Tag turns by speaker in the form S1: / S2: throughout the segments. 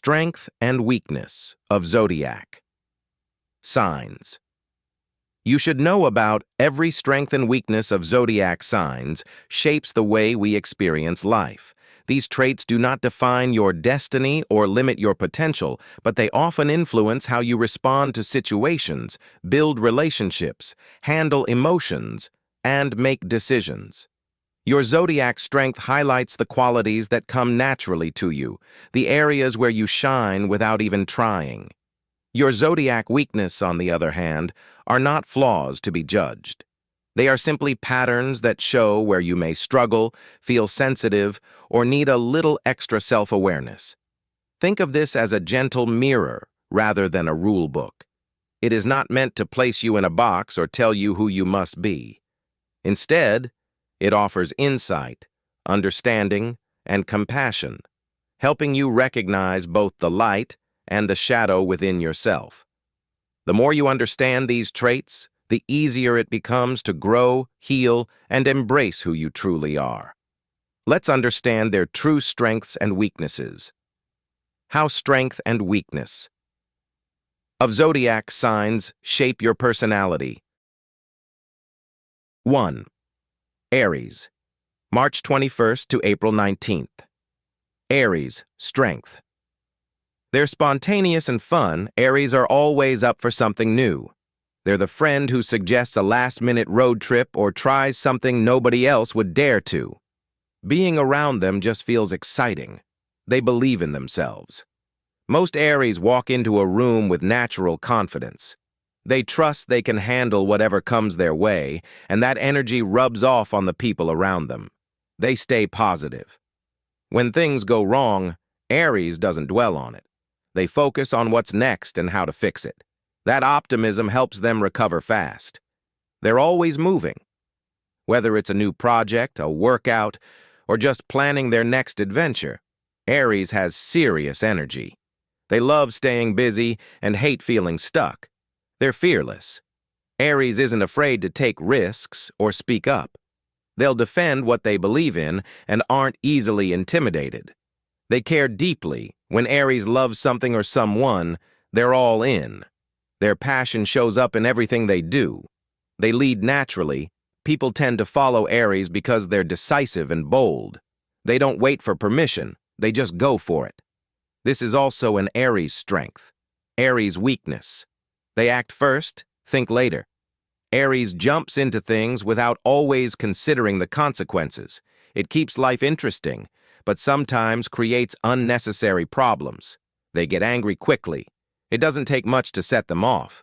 S1: Strength and weakness of Zodiac. Signs. You should know about every strength and weakness of zodiac signs shapes the way we experience life. These traits do not define your destiny or limit your potential, but they often influence how you respond to situations, build relationships, handle emotions, and make decisions. Your zodiac strength highlights the qualities that come naturally to you, the areas where you shine without even trying. Your zodiac weakness, on the other hand, are not flaws to be judged. They are simply patterns that show where you may struggle, feel sensitive, or need a little extra self-awareness. Think of this as a gentle mirror rather than a rule book. It is not meant to place you in a box or tell you who you must be. Instead, it offers insight, understanding, and compassion, helping you recognize both the light and the shadow within yourself. The more you understand these traits, the easier it becomes to grow, heal, and embrace who you truly are. Let's understand their true strengths and weaknesses. How strength and weakness of zodiac signs shape your personality. 1. Aries, March 21st to April 19th. Aries, strength. They're spontaneous and fun. Aries are always up for something new. They're the friend who suggests a last-minute road trip or tries something nobody else would dare to. Being around them just feels exciting. They believe in themselves. Most Aries walk into a room with natural confidence. They trust they can handle whatever comes their way, and that energy rubs off on the people around them. They stay positive. When things go wrong, Aries doesn't dwell on it. They focus on what's next and how to fix it. That optimism helps them recover fast. They're always moving. Whether it's a new project, a workout, or just planning their next adventure, Aries has serious energy. They love staying busy and hate feeling stuck. They're fearless. Aries isn't afraid to take risks or speak up. They'll defend what they believe in and aren't easily intimidated. They care deeply. When Aries loves something or someone, they're all in. Their passion shows up in everything they do. They lead naturally. People tend to follow Aries because they're decisive and bold. They don't wait for permission. They just go for it. This is also an Aries strength. Aries weakness. They act first, think later. Aries jumps into things without always considering the consequences. It keeps life interesting, but sometimes creates unnecessary problems. They get angry quickly. It doesn't take much to set them off.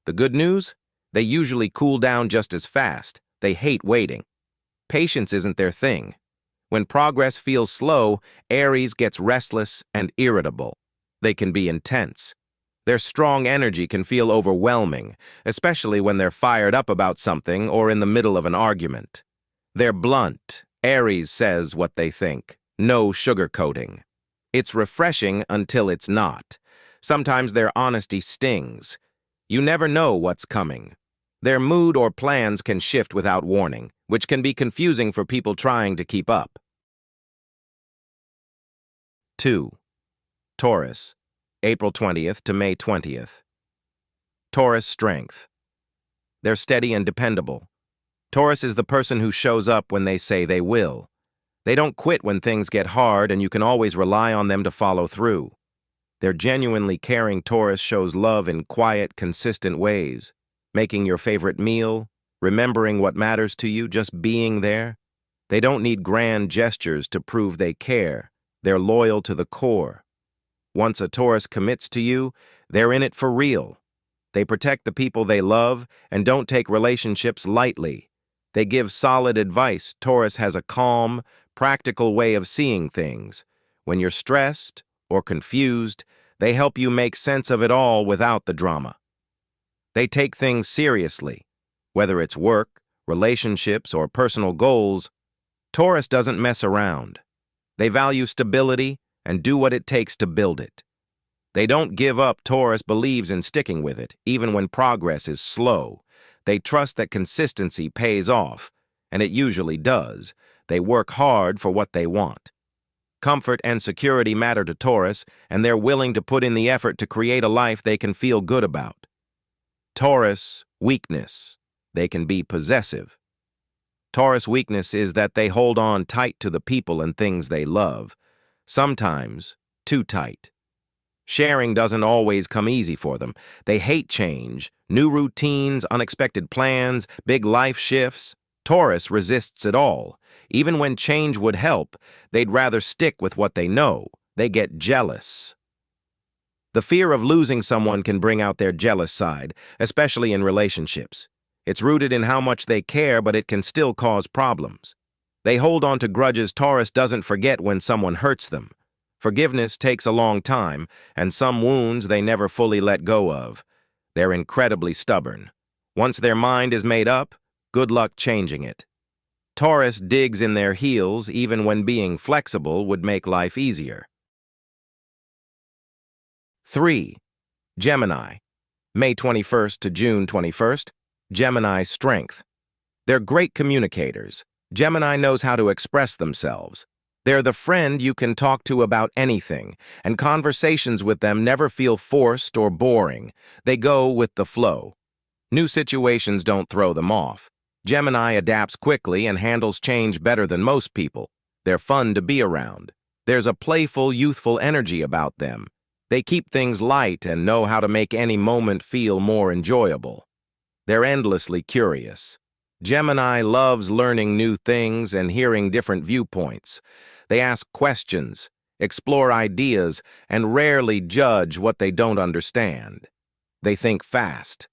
S1: The good news? They usually cool down just as fast. They hate waiting. Patience isn't their thing. When progress feels slow, Aries gets restless and irritable. They can be intense. Their strong energy can feel overwhelming, especially when they're fired up about something or in the middle of an argument. They're blunt. Aries says what they think. No sugarcoating. It's refreshing until it's not. Sometimes their honesty stings. You never know what's coming. Their mood or plans can shift without warning, which can be confusing for people trying to keep up. 2. Taurus, April 20th to May 20th. Taurus strength. They're steady and dependable. Taurus is the person who shows up when they say they will. They don't quit when things get hard, and you can always rely on them to follow through. Their genuinely caring Taurus shows love in quiet, consistent ways. Making your favorite meal, remembering what matters to you, just being there. They don't need grand gestures to prove they care. They're loyal to the core. Once a Taurus commits to you, they're in it for real. They protect the people they love and don't take relationships lightly. They give solid advice. Taurus has a calm, practical way of seeing things. When you're stressed or confused, they help you make sense of it all without the drama. They take things seriously. Whether it's work, relationships, or personal goals, Taurus doesn't mess around. They value stability and do what it takes to build it. They don't give up. Taurus believes in sticking with it, even when progress is slow. They trust that consistency pays off, and it usually does. They work hard for what they want. Comfort and security matter to Taurus, and they're willing to put in the effort to create a life they can feel good about. Taurus weakness. They can be possessive. Taurus weakness is that they hold on tight to the people and things they love, sometimes too tight. Sharing doesn't always come easy for them. They hate change, new routines, unexpected plans, big life shifts. Taurus resists it all. Even when change would help, they'd rather stick with what they know. They get jealous. The fear of losing someone can bring out their jealous side, especially in relationships. It's rooted in how much they care, but it can still cause problems. They hold on to grudges Taurus doesn't forget when someone hurts them. Forgiveness takes a long time, and some wounds they never fully let go of. They're incredibly stubborn. Once their mind is made up, good luck changing it. Taurus digs in their heels even when being flexible would make life easier. 3. Gemini. May 21st to June 21st. Gemini's strength. They're great communicators. Gemini knows how to express themselves. They're the friend you can talk to about anything, and conversations with them never feel forced or boring. They go with the flow. New situations don't throw them off. Gemini adapts quickly and handles change better than most people. They're fun to be around. There's a playful, youthful energy about them. They keep things light and know how to make any moment feel more enjoyable. They're endlessly curious. Gemini loves learning new things and hearing different viewpoints. They ask questions, explore ideas, and rarely judge what they don't understand. They think fast.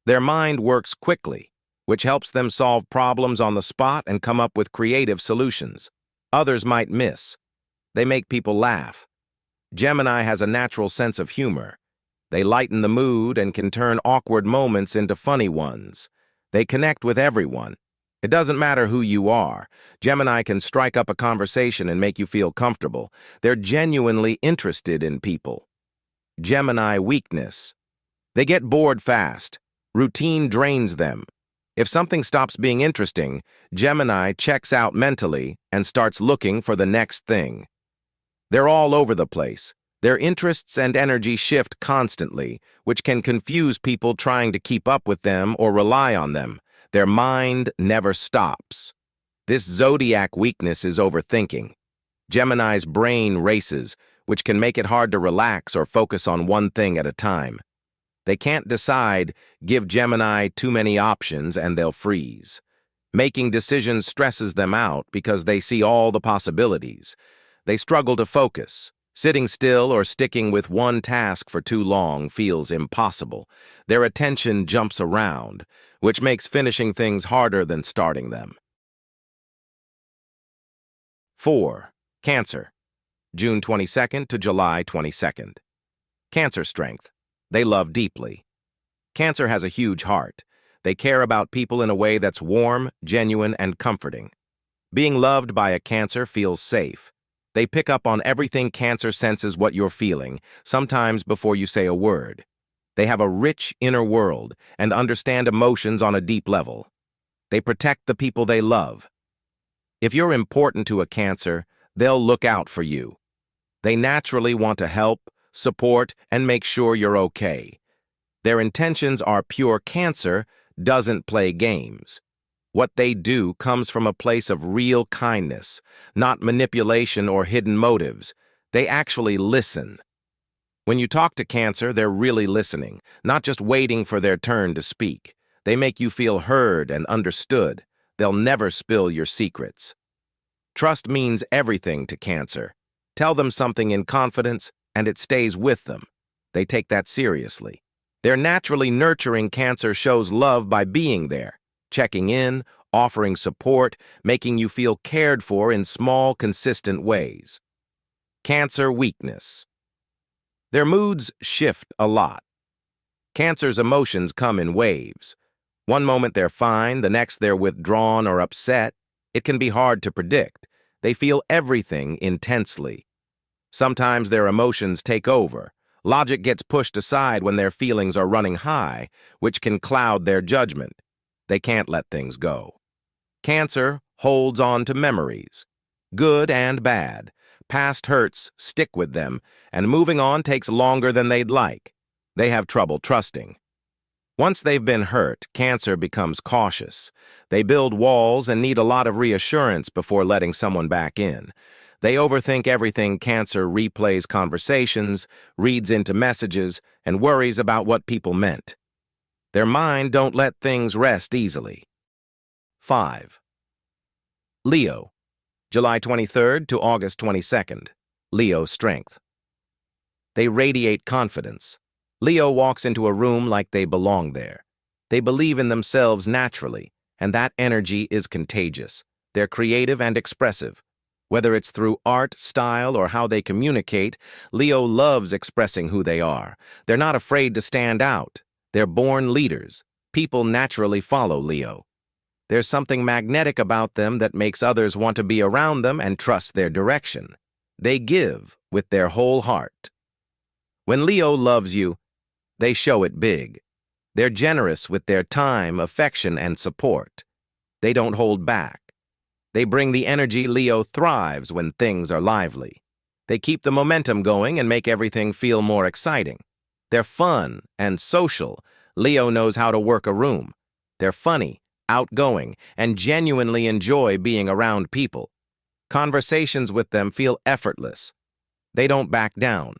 S1: Their mind works quickly, which helps them solve problems on the spot and come up with creative solutions. Others might miss. They make people laugh. Gemini has a natural sense of humor. They lighten the mood and can turn awkward moments into funny ones. They connect with everyone. It doesn't matter who you are. Gemini can strike up a conversation and make you feel comfortable. They're genuinely interested in people. Gemini weakness. They get bored fast. Routine drains them. If something stops being interesting, Gemini checks out mentally and starts looking for the next thing. They're all over the place. Their interests and energy shift constantly, which can confuse people trying to keep up with them or rely on them. Their mind never stops. This zodiac weakness is overthinking. Gemini's brain races, which can make it hard to relax or focus on one thing at a time. They can't decide, give Gemini too many options and they'll freeze. Making decisions stresses them out because they see all the possibilities. They struggle to focus. Sitting still or sticking with one task for too long feels impossible. Their attention jumps around, which makes finishing things harder than starting them. 4. Cancer. June 22nd to July 22nd. Cancer strength. They love deeply. Cancer has a huge heart. They care about people in a way that's warm, genuine, and comforting. Being loved by a Cancer feels safe. They pick up on everything. Cancer senses what you're feeling, sometimes before you say a word. They have a rich inner world and understand emotions on a deep level. They protect the people they love. If you're important to a Cancer, they'll look out for you. They naturally want to help, support, and make sure you're okay. Their intentions are pure. Cancer doesn't play games. What they do comes from a place of real kindness, not manipulation or hidden motives. They actually listen. When you talk to Cancer, they're really listening, not just waiting for their turn to speak. They make you feel heard and understood. They'll never spill your secrets. Trust means everything to Cancer. Tell them something in confidence, and it stays with them. They take that seriously. Their naturally nurturing. Cancer shows love by being there, checking in, offering support, making you feel cared for in small, consistent ways. Cancer weakness. Their moods shift a lot. Cancer's emotions come in waves. One moment they're fine, the next they're withdrawn or upset. It can be hard to predict. They feel everything intensely. Sometimes their emotions take over. Logic gets pushed aside when their feelings are running high, which can cloud their judgment. They can't let things go. Cancer holds on to memories, good and bad, past hurts stick with them, and moving on takes longer than they'd like. They have trouble trusting. Once they've been hurt, Cancer becomes cautious. They build walls and need a lot of reassurance before letting someone back in. They overthink everything. Cancer replays conversations, reads into messages, and worries about what people meant. Their mind don't let things rest easily. 5. Leo, July 23rd to August 22nd. Leo strength. They radiate confidence. Leo walks into a room like they belong there. They believe in themselves naturally, and that energy is contagious. They're creative and expressive. Whether it's through art, style, or how they communicate, Leo loves expressing who they are. They're not afraid to stand out. They're born leaders. People naturally follow Leo. There's something magnetic about them that makes others want to be around them and trust their direction. They give with their whole heart. When Leo loves you, they show it big. They're generous with their time, affection, and support. They don't hold back. They bring the energy. Leo thrives when things are lively. They keep the momentum going and make everything feel more exciting. They're fun and social. Leo knows how to work a room. They're funny, outgoing, and genuinely enjoy being around people. Conversations with them feel effortless. They don't back down.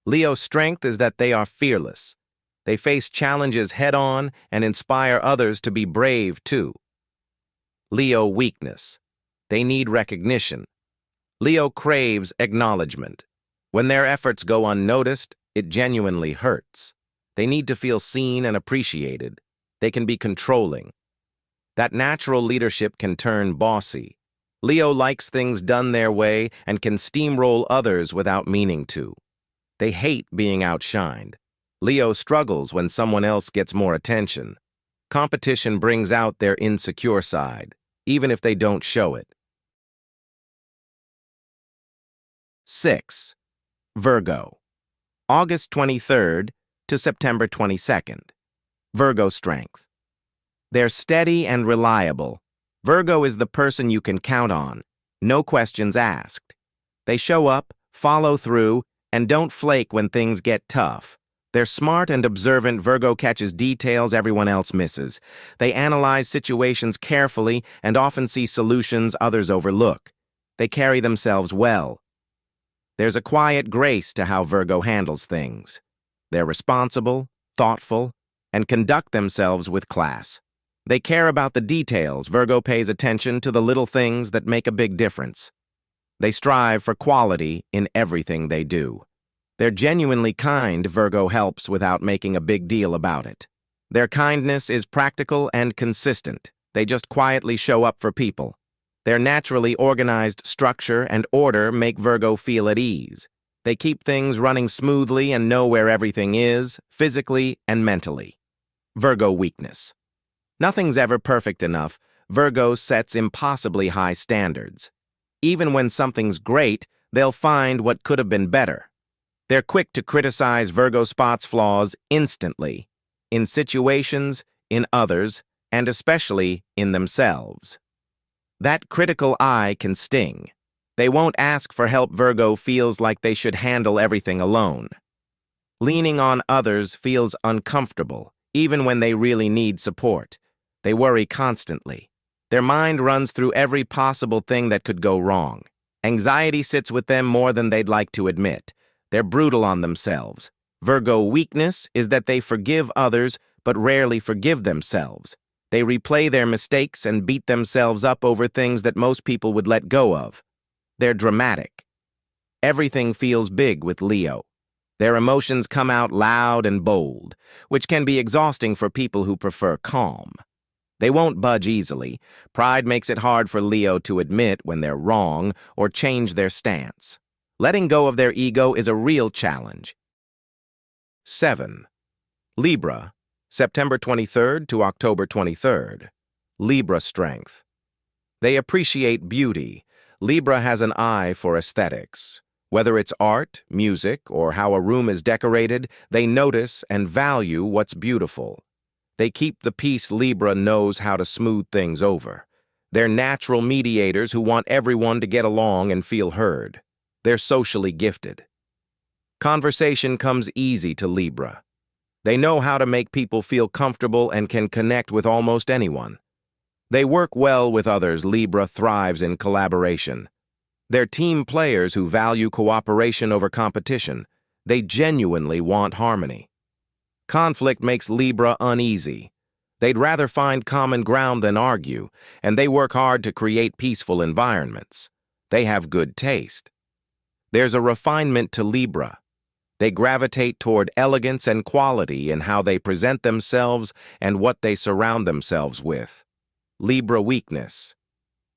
S1: Leo's strength is that they are fearless. They face challenges head-on and inspire others to be brave, too. Leo weakness. They need recognition. Leo craves acknowledgement. When their efforts go unnoticed, it genuinely hurts. They need to feel seen and appreciated. They can be controlling. That natural leadership can turn bossy. Leo likes things done their way and can steamroll others without meaning to. They hate being outshined. Leo struggles when someone else gets more attention. Competition brings out their insecure side, even if they don't show it. 6. Virgo, August 23rd to September 22nd. Virgo strength. They're steady and reliable. Virgo is the person you can count on, no questions asked. They show up, follow through, and don't flake when things get tough. They're smart and observant. Virgo catches details everyone else misses. They analyze situations carefully and often see solutions others overlook. They carry themselves well. There's a quiet grace to how Virgo handles things. They're responsible, thoughtful, and conduct themselves with class. They care about the details. Virgo pays attention to the little things that make a big difference. They strive for quality in everything they do. They're genuinely kind. Virgo helps without making a big deal about it. Their kindness is practical and consistent. They just quietly show up for people. Their naturally organized structure and order make Virgo feel at ease. They keep things running smoothly and know where everything is, physically and mentally. Virgo weakness. Nothing's ever perfect enough. Virgo sets impossibly high standards. Even when something's great, they'll find what could have been better. They're quick to criticize. Virgo spots flaws instantly, in situations, in others, and especially in themselves. That critical eye can sting. They won't ask for help. Virgo feels like they should handle everything alone. Leaning on others feels uncomfortable, even when they really need support. They worry constantly. Their mind runs through every possible thing that could go wrong. Anxiety sits with them more than they'd like to admit. They're brutal on themselves. Virgo weakness is that they forgive others but rarely forgive themselves. They replay their mistakes and beat themselves up over things that most people would let go of. They're dramatic. Everything feels big with Leo. Their emotions come out loud and bold, which can be exhausting for people who prefer calm. They won't budge easily. Pride makes it hard for Leo to admit when they're wrong or change their stance. Letting go of their ego is a real challenge. 7. Libra, September 23rd to October 23rd. Libra strength. They appreciate beauty. Libra has an eye for aesthetics. Whether it's art, music, or how a room is decorated, they notice and value what's beautiful. They keep the peace. Libra knows how to smooth things over. They're natural mediators who want everyone to get along and feel heard. They're socially gifted. Conversation comes easy to Libra. They know how to make people feel comfortable and can connect with almost anyone. They work well with others. Libra thrives in collaboration. They're team players who value cooperation over competition. They genuinely want harmony. Conflict makes Libra uneasy. They'd rather find common ground than argue, and they work hard to create peaceful environments. They have good taste. There's a refinement to Libra. They gravitate toward elegance and quality in how they present themselves and what they surround themselves with. Libra weakness.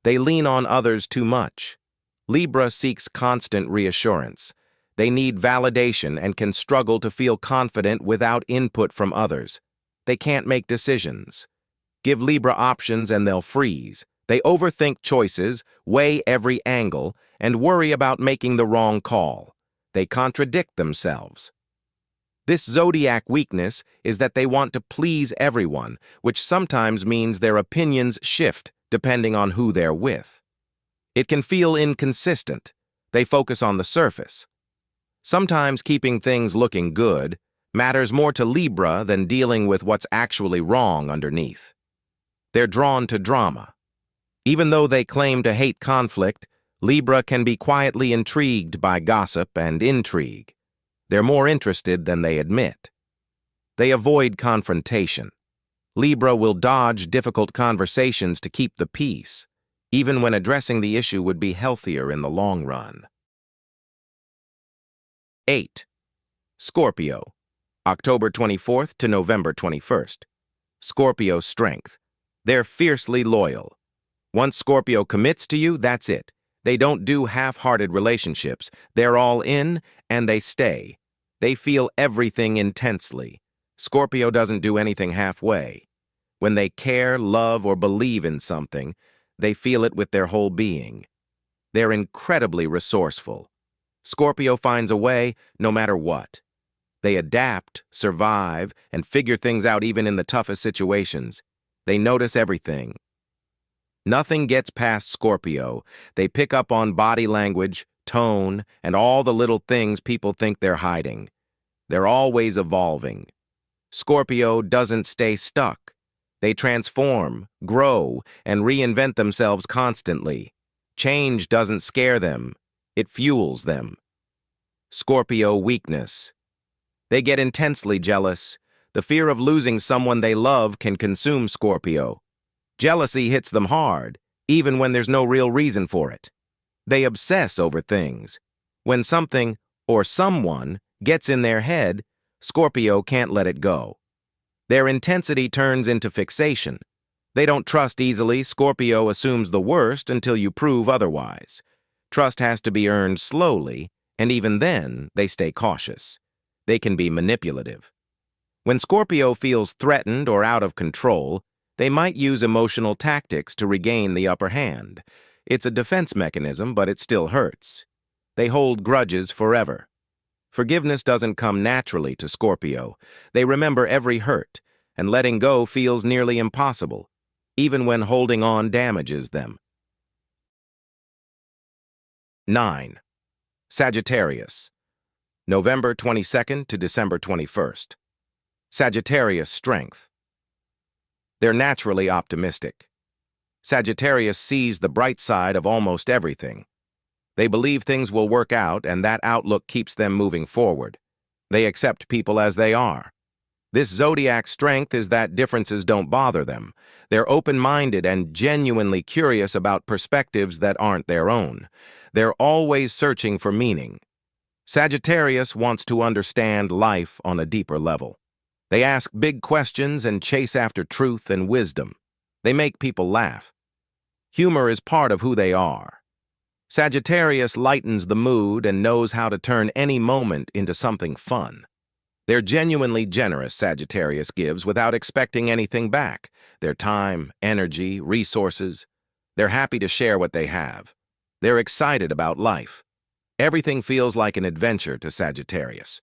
S1: They lean on others too much. Libra seeks constant reassurance. They need validation and can struggle to feel confident without input from others. They can't make decisions. Give Libra options and they'll freeze. They overthink choices, weigh every angle, and worry about making the wrong call. They contradict themselves. This zodiac weakness is that they want to please everyone, which sometimes means their opinions shift depending on who they're with. It can feel inconsistent. They focus on the surface. Sometimes keeping things looking good matters more to Libra than dealing with what's actually wrong underneath. They're drawn to drama. Even though they claim to hate conflict, Libra can be quietly intrigued by gossip and intrigue. They're more interested than they admit. They avoid confrontation. Libra will dodge difficult conversations to keep the peace, even when addressing the issue would be healthier in the long run. 8. Scorpio, October 24th to November 21st. Scorpio strength. They're fiercely loyal. Once Scorpio commits to you, that's it. They don't do half-hearted relationships. They're all in, and they stay. They feel everything intensely. Scorpio doesn't do anything halfway. When they care, love, or believe in something, they feel it with their whole being. They're incredibly resourceful. Scorpio finds a way no matter what. They adapt, survive, and figure things out even in the toughest situations. They notice everything. Nothing gets past Scorpio. They pick up on body language, tone, and all the little things people think they're hiding. They're always evolving. Scorpio doesn't stay stuck. They transform, grow, and reinvent themselves constantly. Change doesn't scare them. It fuels them. Scorpio weakness. They get intensely jealous. The fear of losing someone they love can consume Scorpio. Jealousy hits them hard, even when there's no real reason for it. They obsess over things. When something, or someone, gets in their head, Scorpio can't let it go. Their intensity turns into fixation. They don't trust easily. Scorpio assumes the worst until you prove otherwise. Trust has to be earned slowly, and even then, they stay cautious. They can be manipulative. When Scorpio feels threatened or out of control, they might use emotional tactics to regain the upper hand. It's a defense mechanism, but it still hurts. They hold grudges forever. Forgiveness doesn't come naturally to Scorpio. They remember every hurt, and letting go feels nearly impossible, even when holding on damages them. 9. Sagittarius, November 22nd to December 21st. Sagittarius strength. They're naturally optimistic. Sagittarius sees the bright side of almost everything. They believe things will work out, and that outlook keeps them moving forward. They accept people as they are. This zodiac strength is that differences don't bother them. They're open-minded and genuinely curious about perspectives that aren't their own. They're always searching for meaning. Sagittarius wants to understand life on a deeper level. They ask big questions and chase after truth and wisdom. They make people laugh. Humor is part of who they are. Sagittarius lightens the mood and knows how to turn any moment into something fun. They're genuinely generous. Sagittarius gives without expecting anything back. Their time, energy, resources. They're happy to share what they have. They're excited about life. Everything feels like an adventure to Sagittarius.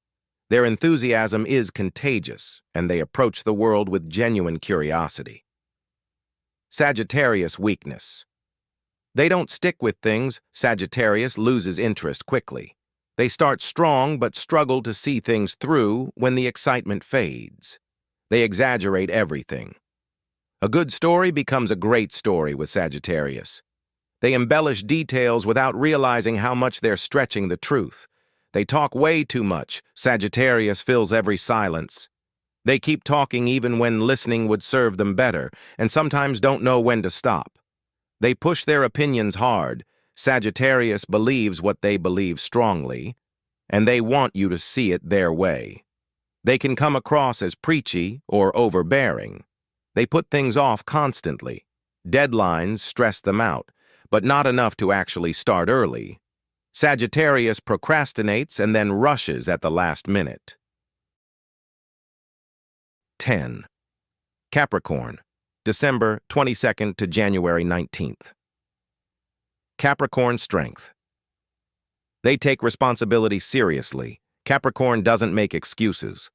S1: Their enthusiasm is contagious, and they approach the world with genuine curiosity. Sagittarius weakness. They don't stick with things. Sagittarius loses interest quickly. They start strong but struggle to see things through when the excitement fades. They exaggerate everything. A good story becomes a great story with Sagittarius. They embellish details without realizing how much they're stretching the truth. They talk way too much. Sagittarius fills every silence. They keep talking even when listening would serve them better, and sometimes don't know when to stop. They push their opinions hard. Sagittarius believes what they believe strongly, and they want you to see it their way. They can come across as preachy or overbearing. They put things off constantly. Deadlines stress them out, but not enough to actually start early. Sagittarius procrastinates and then rushes at the last minute. 10. Capricorn, December 22nd to January 19th. Capricorn strength. They take responsibility seriously. Capricorn doesn't make excuses.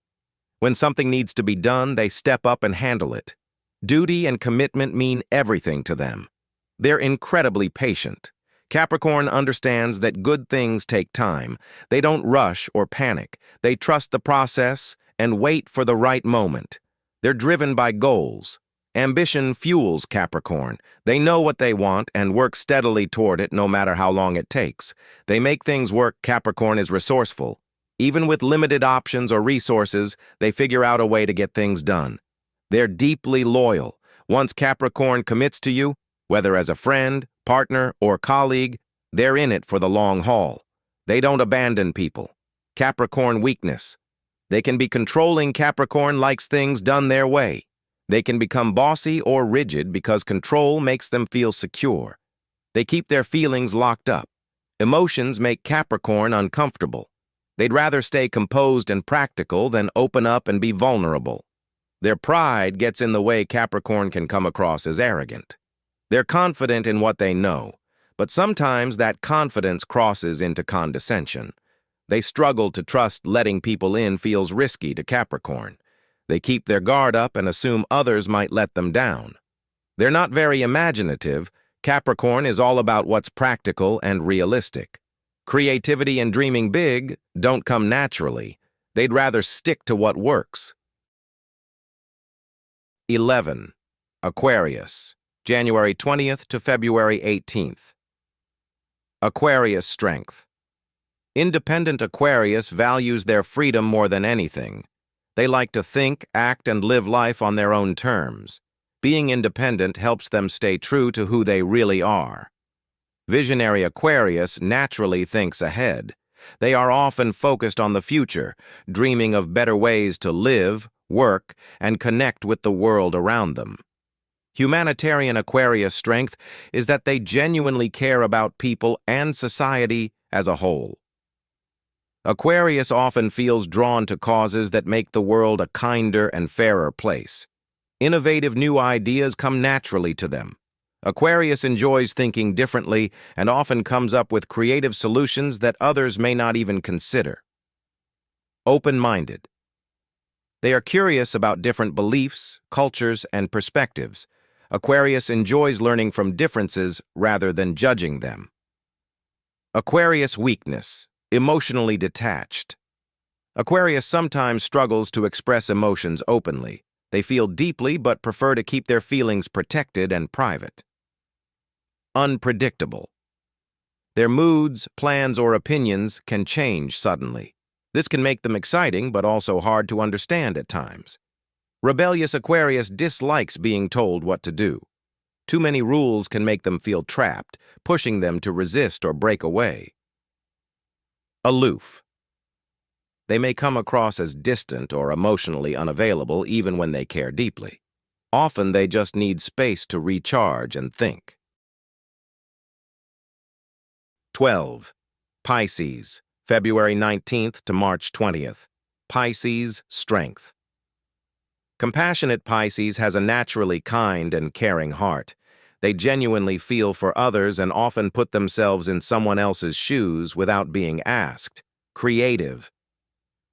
S1: When something needs to be done, they step up and handle it. Duty and commitment mean everything to them. They're incredibly patient. Capricorn understands that good things take time. They don't rush or panic. They trust the process and wait for the right moment. They're driven by goals. Ambition fuels Capricorn. They know what they want and work steadily toward it no matter how long it takes. They make things work. Capricorn is resourceful. Even with limited options or resources, they figure out a way to get things done. They're deeply loyal. Once Capricorn commits to you, whether as a friend, partner, or colleague, they're in it for the long haul. They don't abandon people. Capricorn weakness. They can be controlling. Capricorn likes things done their way. They can become bossy or rigid because control makes them feel secure. They keep their feelings locked up. Emotions make Capricorn uncomfortable. They'd rather stay composed and practical than open up and be vulnerable. Their pride gets in the way. Capricorn can come across as arrogant. They're confident in what they know, but sometimes that confidence crosses into condescension. They struggle to trust. Letting people in feels risky to Capricorn. They keep their guard up and assume others might let them down. They're not very imaginative. Capricorn is all about what's practical and realistic. Creativity and dreaming big don't come naturally. They'd rather stick to what works. 11. Aquarius, January 20th to February 18th. Aquarius strength. Independent Aquarius values their freedom more than anything. They like to think, act, and live life on their own terms. Being independent helps them stay true to who they really are. Visionary Aquarius naturally thinks ahead. They are often focused on the future, dreaming of better ways to live, work, and connect with the world around them. Humanitarian Aquarius strength is that they genuinely care about people and society as a whole. Aquarius often feels drawn to causes that make the world a kinder and fairer place. Innovative new ideas come naturally to them. Aquarius enjoys thinking differently and often comes up with creative solutions that others may not even consider. Open-minded. They are curious about different beliefs, cultures, and perspectives. Aquarius enjoys learning from differences rather than judging them. Aquarius weakness. Emotionally detached. Aquarius sometimes struggles to express emotions openly. They feel deeply but prefer to keep their feelings protected and private. Unpredictable. Their moods, plans, or opinions can change suddenly. This can make them exciting but also hard to understand at times. Rebellious Aquarius dislikes being told what to do. Too many rules can make them feel trapped, pushing them to resist or break away. Aloof. They may come across as distant or emotionally unavailable even when they care deeply. Often they just need space to recharge and think. 12. Pisces, February 19th to March 20th. Pisces strength. Compassionate Pisces has a naturally kind and caring heart. They genuinely feel for others and often put themselves in someone else's shoes without being asked. Creative.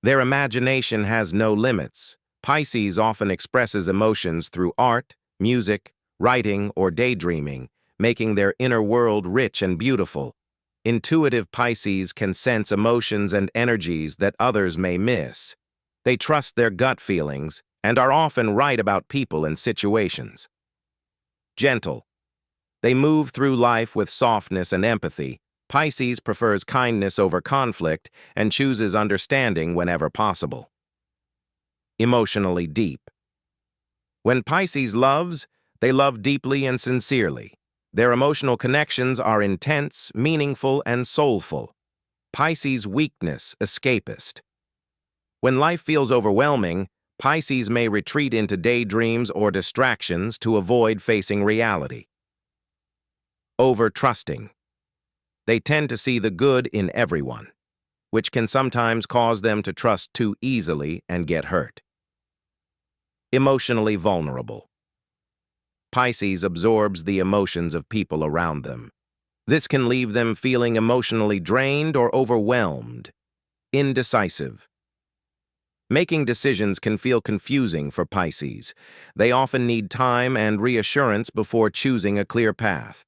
S1: Their imagination has no limits. Pisces often expresses emotions through art, music, writing, or daydreaming, making their inner world rich and beautiful. Intuitive Pisces can sense emotions and energies that others may miss. They trust their gut feelings and are often right about people and situations. Gentle. They move through life with softness and empathy. Pisces prefers kindness over conflict and chooses understanding whenever possible. Emotionally deep. When Pisces loves, they love deeply and sincerely. Their emotional connections are intense, meaningful, and soulful. Pisces' weakness, escapist. When life feels overwhelming, Pisces may retreat into daydreams or distractions to avoid facing reality. Over-trusting. They tend to see the good in everyone, which can sometimes cause them to trust too easily and get hurt. Emotionally vulnerable. Pisces absorbs the emotions of people around them. This can leave them feeling emotionally drained or overwhelmed. Indecisive. Making decisions can feel confusing for Pisces. They often need time and reassurance before choosing a clear path.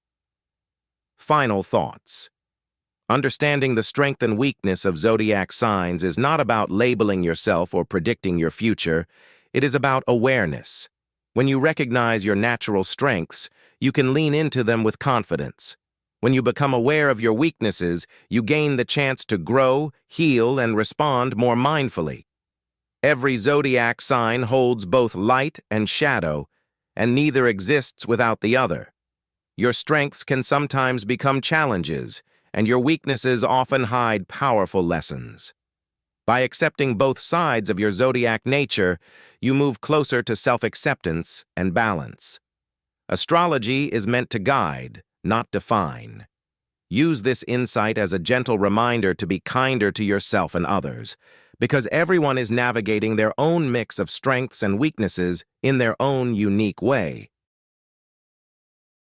S1: Final thoughts. Understanding the strength and weakness of zodiac signs is not about labeling yourself or predicting your future. It is about awareness. When you recognize your natural strengths, you can lean into them with confidence. When you become aware of your weaknesses, you gain the chance to grow, heal, and respond more mindfully. Every zodiac sign holds both light and shadow, and neither exists without the other. Your strengths can sometimes become challenges, and your weaknesses often hide powerful lessons. By accepting both sides of your zodiac nature, you move closer to self-acceptance and balance. Astrology is meant to guide, not define. Use this insight as a gentle reminder to be kinder to yourself and others, because everyone is navigating their own mix of strengths and weaknesses in their own unique way.